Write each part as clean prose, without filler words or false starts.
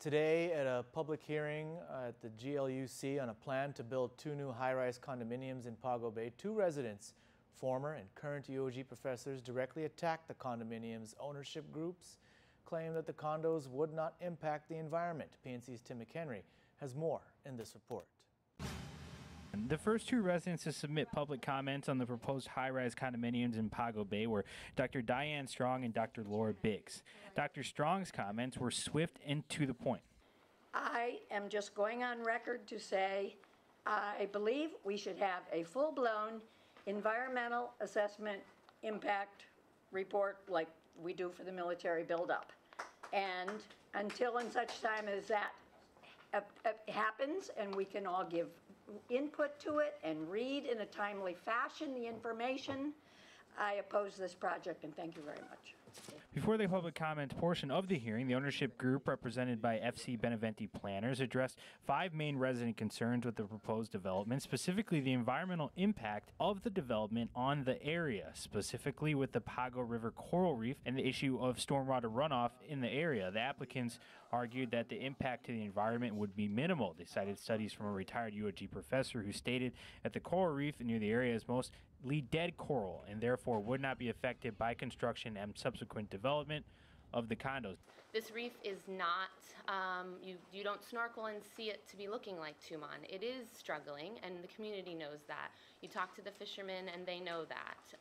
Today, at a public hearing at the GLUC on a plan to build 2 new high-rise condominiums in Pago Bay, 2 residents, former and current UOG professors, directly attacked the condominiums' ownership groups, claim that the condos would not impact the environment. PNC's Tim McHenry has more in this report. The first 2 residents to submit public comments on the proposed high-rise condominiums in Pago Bay were Dr. Diane Strong and Dr. Laura Biggs. Dr. Strong's comments were swift and to the point. I am just going on record to say I believe we should have a full-blown environmental assessment impact report like we do for the military buildup. And until and such time as that happens and we can all give input to it and read in a timely fashion the information, I oppose this project, and thank you very much. Before the public comment portion of the hearing, the ownership group, represented by FC Benavente planners, addressed 5 main resident concerns with the proposed development, specifically the environmental impact of the development on the area, specifically with the Pago River coral reef and the issue of stormwater runoff in the area. The applicants argued that the impact to the environment would be minimal. They cited studies from a retired UOG professor who stated that the coral reef near the area is mostly dead coral and therefore would not be affected by construction and subsequent development of the condos. This reef is not, you don't snorkel and see it to be looking like Tuman. It is struggling, and the community knows that. You talk to the fishermen and they know that.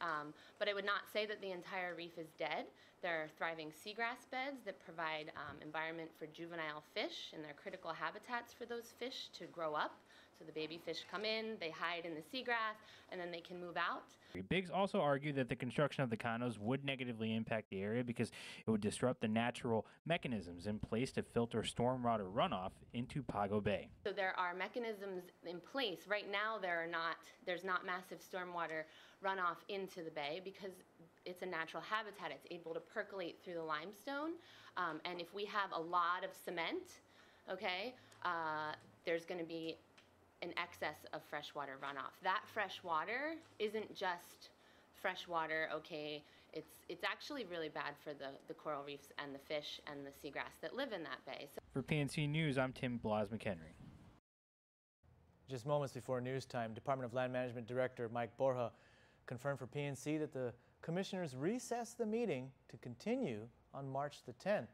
But I would not say that the entire reef is dead. There are thriving seagrass beds that provide environment for juvenile fish, and they're critical habitats for those fish to grow up. So the baby fish come in, they hide in the seagrass, and then they can move out. Biggs also argued that the construction of the condos would negatively impact the area because it would disrupt the natural mechanisms in place to filter stormwater runoff into Pago Bay. So there are mechanisms in place. Right now there's not massive stormwater runoff into the bay because it's a natural habitat. It's able to percolate through the limestone. And if we have a lot of cement, okay, there's going to be an excess of freshwater runoff. That fresh water isn't just fresh water, okay, it's actually really bad for the coral reefs and the fish and the seagrass that live in that bay. So for PNC News, I'm Tim McHenry. Just moments before news time, Department of Land Management Director Mike Borja confirmed for PNC that the commissioners recessed the meeting to continue on March the 10th.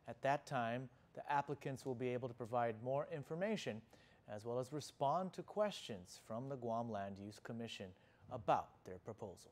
At that time, the applicants will be able to provide more information as well as respond to questions from the Guam Land Use Commission about their proposal.